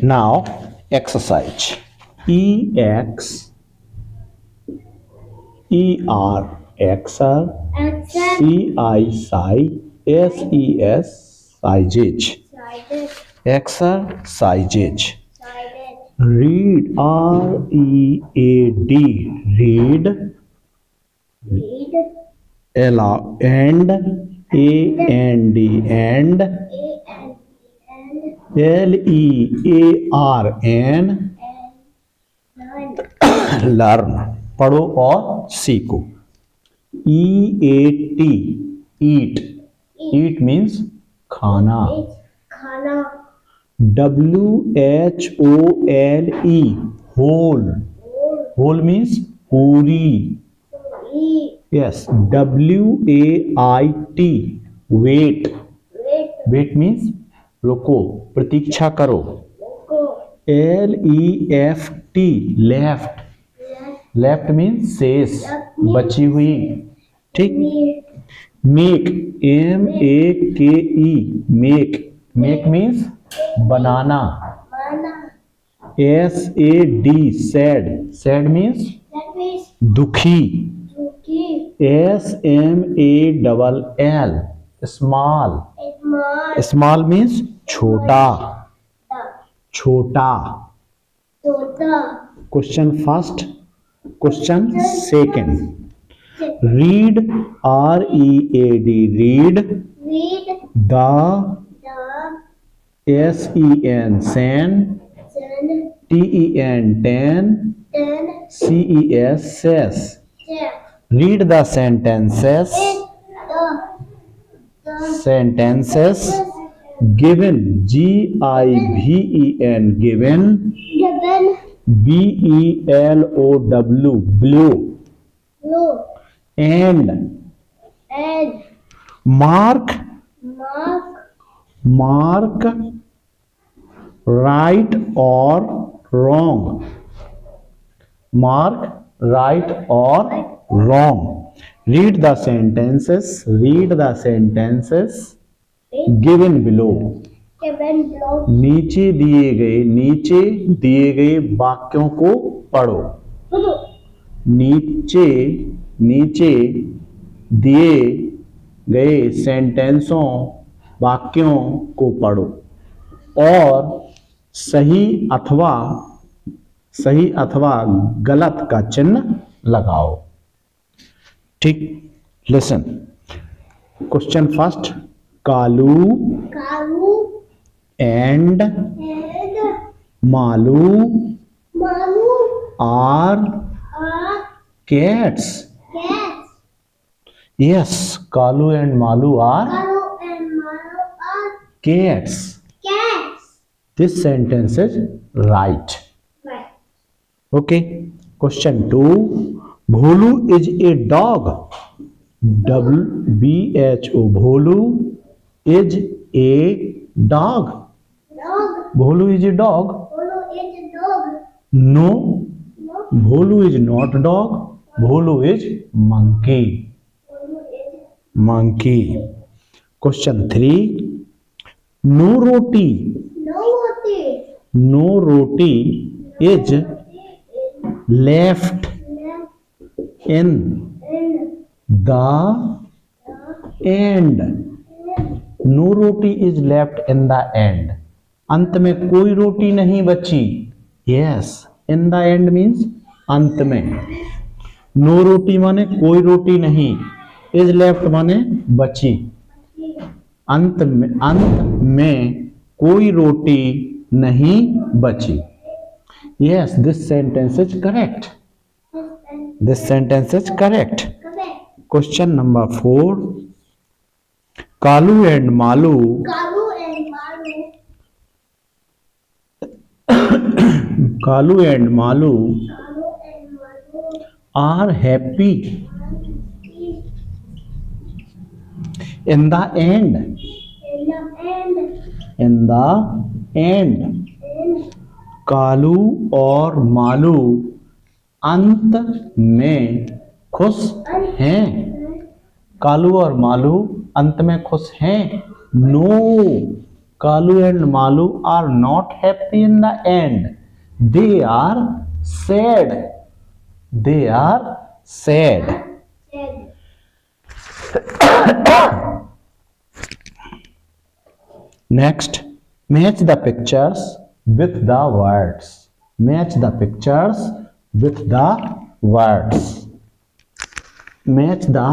Now exercise. EX ER exer CISES exercises. Read READ read and AND and LEARN learn पढ़ो और सीखो. EAT eat eat means खाना. WHOLE whole means पूरी. Yes. WAIT wait wait means रुको प्रतीक्षा करो. LEFT left left means शेष बची हुई. ठीक. make MAKE make means बनाना. SAD sad means दुखी. SMALL small means छोटा. Question first, question second. Read READ read the SEN TEN ten CES read the sentences given GIVEN given BELOW blue and mark right or wrong. Mark right or wrong. Read the sentences given below. नीचे दिए गए वाक्यों को पढ़ो. नीचे दिए गए सेंटेंसों वाक्यों को पढ़ो और सही अथवा गलत का चिन्ह लगाओ. ठीक. Listen. Question first. Kalu and Malu are cats. Yes, Kalu and Malu are cats. This sentence is right. Okay. Question 2. Bholu is a dog. WBHO Bholu is a dog. Bholu is a dog. No, Bholu is not dog. Bholu is monkey. Question 3. No roti is left in the end. No roti is left in the end. अंत में कोई रोटी नहीं बची. Yes, in the end means अंत में. No रोटी माने कोई रोटी नहीं. इज लेफ्ट माने बची. अंत में कोई रोटी नहीं बची. Yes, this sentence is correct. Question number 4. Kalu and Malu are happy in the end. Kalu और मालू अंत में खुश हैं. कालू और मालू अंत में खुश हैं. No, Kalu and Malu are not happy in the end. They are sad. They are sad. Next, match the pictures with the words. Match the pictures with the words. Match the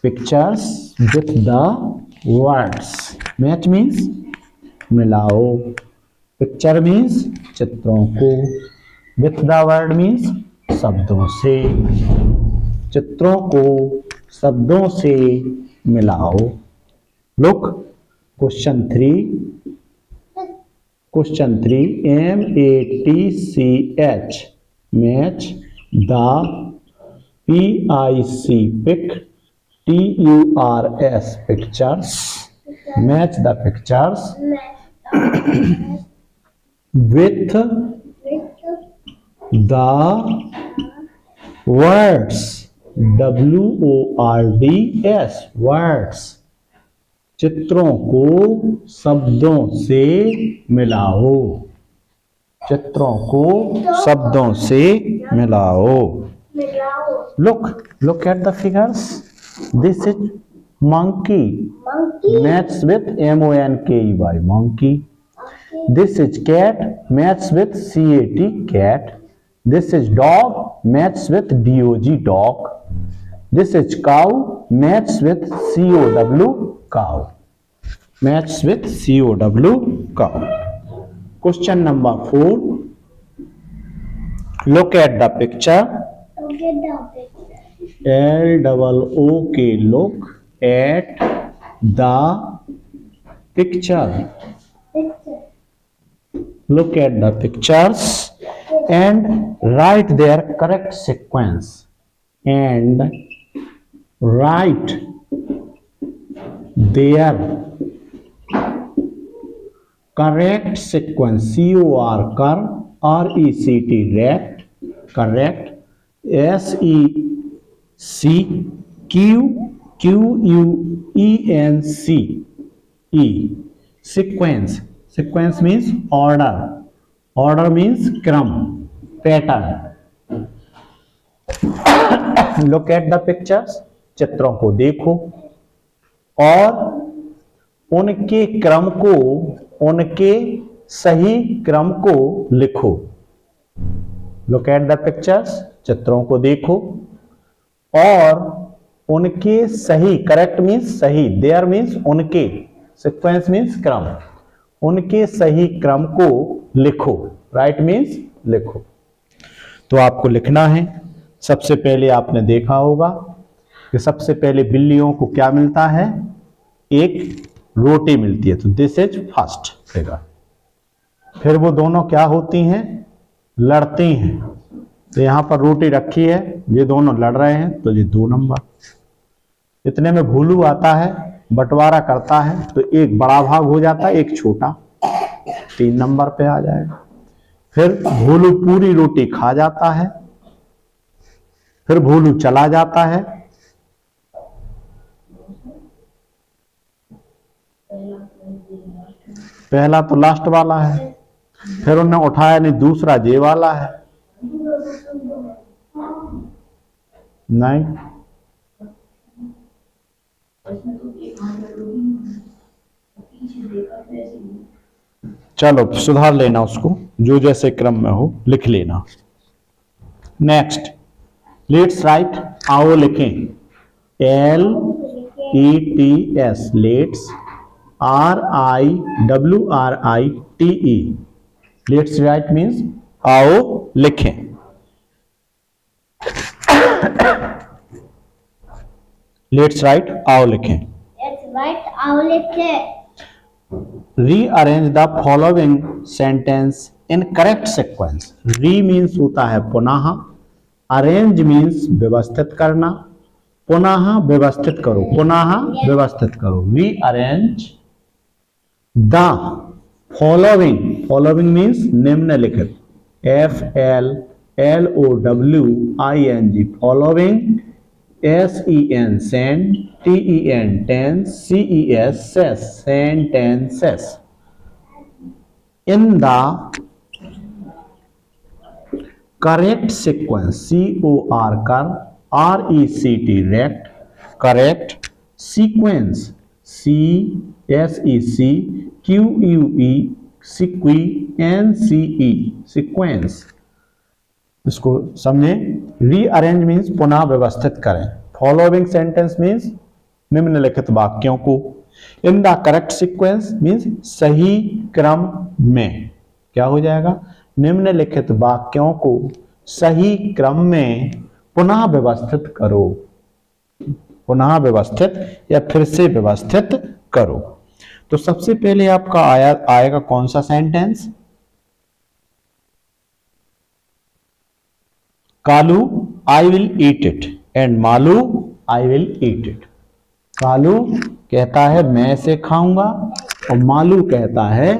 pictures with the words. Match means मिलाओ. Picture means चित्रों को. With the word means शब्दों से. चित्रों को शब्दों से मिलाओ. Look, question 3. Question 3. MATCH. Match the PIC pic TURS pictures. Match the pictures with the words. WORDS. Words. चित्रों को शब्दों से मिलाओ. चित्रों को शब्दों से मिलाओ. Look at the figures. This is monkey. Match with MONKEY. Monkey. This is cat. Match with CAT. Cat. This is dog. Match with DOG. Dog. This is cow. Match with COW. Cow. Match with COW. Cow. Question number 4. Look at the picture. LOOK. Look at the picture. Look at the pictures and write their correct sequence. And write their correct sequence. COR RECT. Rect. Correct. SEQUENCE. Sequence. Sequence means order. Order means क्रम, pattern. Look at the pictures. चित्रों को देखो और उनके क्रम को, उनके सही क्रम को लिखो. Look at the pictures. चित्रों को देखो और उनके सही, करेक्ट मीन्स सही, देयर मीन्स उनके, सीक्वेंस मीन्स क्रम, उनके सही क्रम को लिखो. राइट मीन्स लिखो. तो आपको लिखना है. सबसे पहले आपने देखा होगा कि सबसे पहले बिल्लियों को क्या मिलता है? एक रोटी मिलती है. तो दिस इज फर्स्ट फिगर. फिर वो दोनों क्या होती हैं? लड़ती हैं. तो यहां पर रोटी रखी है, ये दोनों लड़ रहे हैं, तो ये 2 नंबर. इतने में भोलू आता है, बंटवारा करता है, तो एक बड़ा भाग हो जाता है, एक छोटा, 3 नंबर पे आ जाएगा. फिर भोलू पूरी रोटी खा जाता है, फिर भोलू चला जाता है. पहला तो लास्ट वाला है. फिर उन्हें उठाया नहीं, दूसरा जे वाला है. नहीं, चलो सुधार लेना उसको, जो जैसे क्रम में हो लिख लेना. Next, let's write. आओ लिखें. LETS. Let's. RIWRITE. Let's write means आओ लिखें. Let's write. आओ लिखें. आओ लिखें. Rearrange the following sentence in correct sequence. री मीन्स होता है पुनः, अरेंज मीन्स व्यवस्थित करना. पुनः व्यवस्थित करो, पुनः व्यवस्थित करो. Rearrange the following. Following means निम्नलिखित. FLLOWING. फॉलोइंग. SEN. सेंट. TEN. टेंस. CES. सेस. sentences. In the correct sequence, COR कर, RECT रेक्ट, correct sequence, CSECQUE NCE sequence. इसको समझे। रीअरेंज मीन्स पुनः व्यवस्थित करें। फॉलोइंग सेंटेंस मीन्स निम्नलिखित वाक्यों को। इन द करेक्ट सीक्वेंस मीन्स सही क्रम में। क्या हो जाएगा? निम्नलिखित वाक्यों को सही क्रम में पुनः व्यवस्थित करो। पुनः व्यवस्थित या फिर से व्यवस्थित करो। तो सबसे पहले आपका आएगा कौन सा sentence? Kalu I will eat it and Malu I will eat it. Kalu कहता है मैं इसे खाऊंगा और मालू कहता है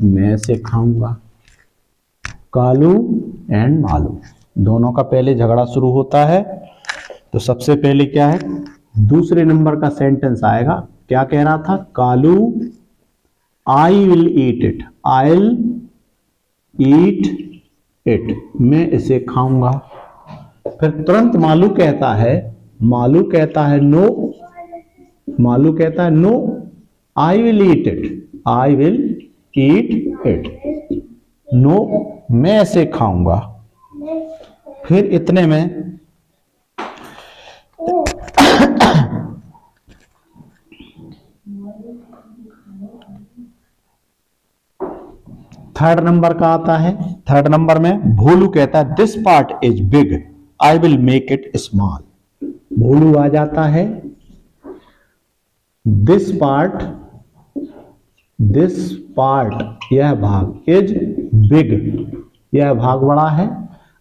मैं इसे खाऊंगा। कालू एंड मालू दोनों का पहले झगड़ा शुरू होता है। तो सबसे पहले क्या है? दूसरे नंबर का सेंटेंस आएगा। क्या कह रहा था? कालू आई will eat it, I will eat it, मैं इसे खाऊंगा। फिर तुरंत मालू कहता है नो, मालू कहता है no I will eat it, I will eat it, no मैं इसे खाऊंगा। फिर इतने में थर्ड नंबर का आता है। थर्ड नंबर में भोलू कहता है this part is big, I will make it small. Bholu आ जाता है दिस पार्ट यह भाग इज बिग, यह भाग बड़ा है।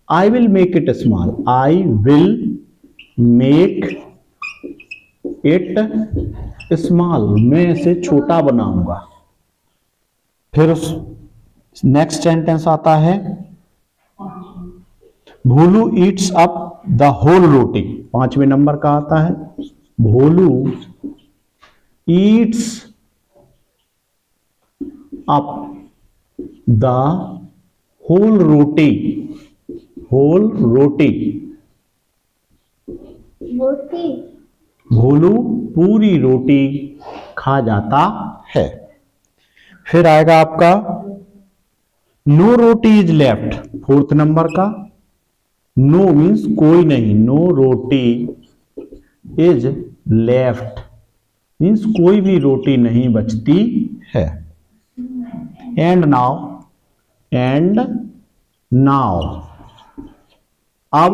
आई will make it small, I will make it small, मैं इसे छोटा बनाऊंगा। फिर उस नेक्स्ट सेंटेंस आता है Bholu eats up the whole roti. पांचवें नंबर का आता है Bholu eats up the whole roti, whole roti, Bholu पूरी रोटी खा जाता है। फिर आएगा आपका no roti is left. Fourth number का नो मीन्स कोई नहीं, no roti is left means कोई भी रोटी नहीं बचती है। एंड नाउ अब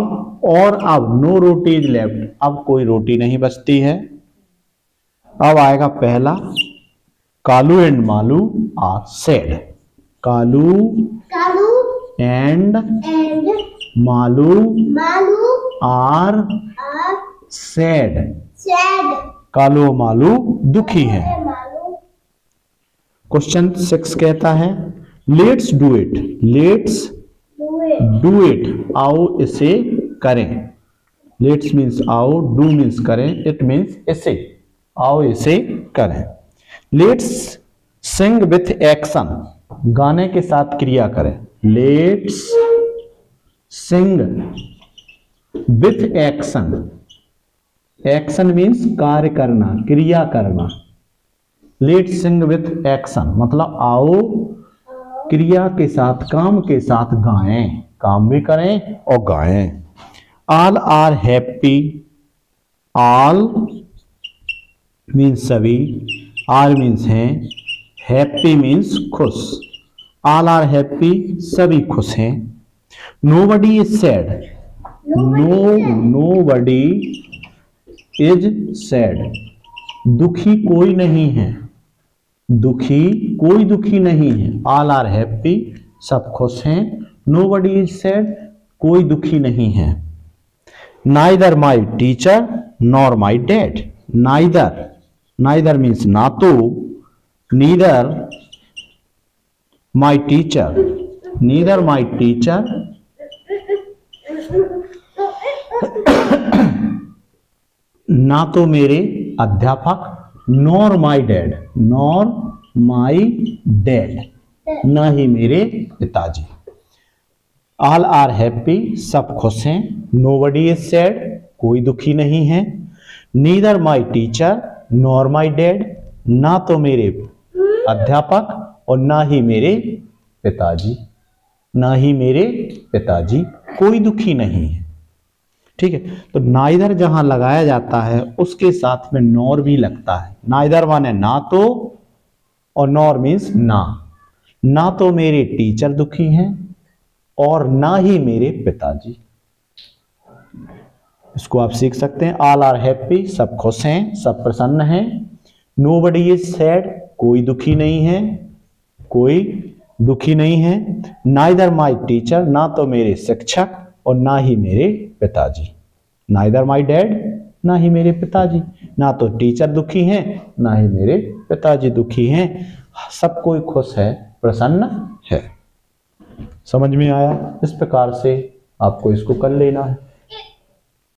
नो रोटी इज लेफ्ट, अब कोई रोटी नहीं बचती है। अब आएगा पहला Kalu and Malu are sad. Kalu and Malu are sad. Kalu और मालू दुखी हैं। क्वेश्चन 6 कहता है let's do it, let's do it, आओ इसे करें। लेट्स मीन्स आओ, डू मीन्स करें, इट मीन्स इसे, आओ इसे करें। लेट्स सिंग विथ एक्शन, गाने के साथ क्रिया करें। Let's Singh with action, action means कार्य करना, क्रिया करना। लेट्स सिंग विथ एक्शन मतलब आओ क्रिया के साथ, काम के साथ गाएं, काम भी करें और गाएं। All are happy, all means सभी, आर मीन्स हैं, हैप्पी मीन्स खुश। ऑल आर हैप्पी सभी खुश हैं। Nobody is sad, nobody is sad दुखी कोई नहीं है, दुखी कोई दुखी नहीं है। ऑल आर हैप्पी सब खुश हैं। नोबडी इज सैड कोई दुखी नहीं है। Neither my teacher nor my dad, neither, neither means ना तो, neither my teacher, neither my teacher ना तो मेरे अध्यापक, nor my dad, nor my dad ना ही मेरे पिताजी। ऑल आर हैप्पी, सब खुश हैं। नोबडी इज सैड, कोई दुखी नहीं है। Neither my teacher nor my dad, ना तो मेरे अध्यापक और ना ही मेरे पिताजी, ना ही मेरे पिताजी, कोई दुखी नहीं है। ठीक है, तो नाइदर जहां लगाया जाता है उसके साथ में नॉर भी लगता है। नाइदर माने ना तो, और नॉर मीन्स ना तो मेरे टीचर दुखी हैं और ना ही मेरे पिताजी। इसको आप सीख सकते हैं। ऑल आर हैप्पी, सब खुश हैं, सब प्रसन्न हैं। नोबडी इज सैड, कोई दुखी नहीं है, कोई दुखी नहीं है। नाइदर माई टीचर, ना तो मेरे शिक्षक और ना ही मेरे पिताजी। नाइदर माई डैड, ना ही मेरे पिताजी, ना तो टीचर दुखी हैं ना ही मेरे पिताजी दुखी हैं। सब कोई खुश है, प्रसन्न है। समझ में आया? इस प्रकार से आपको इसको कर लेना है।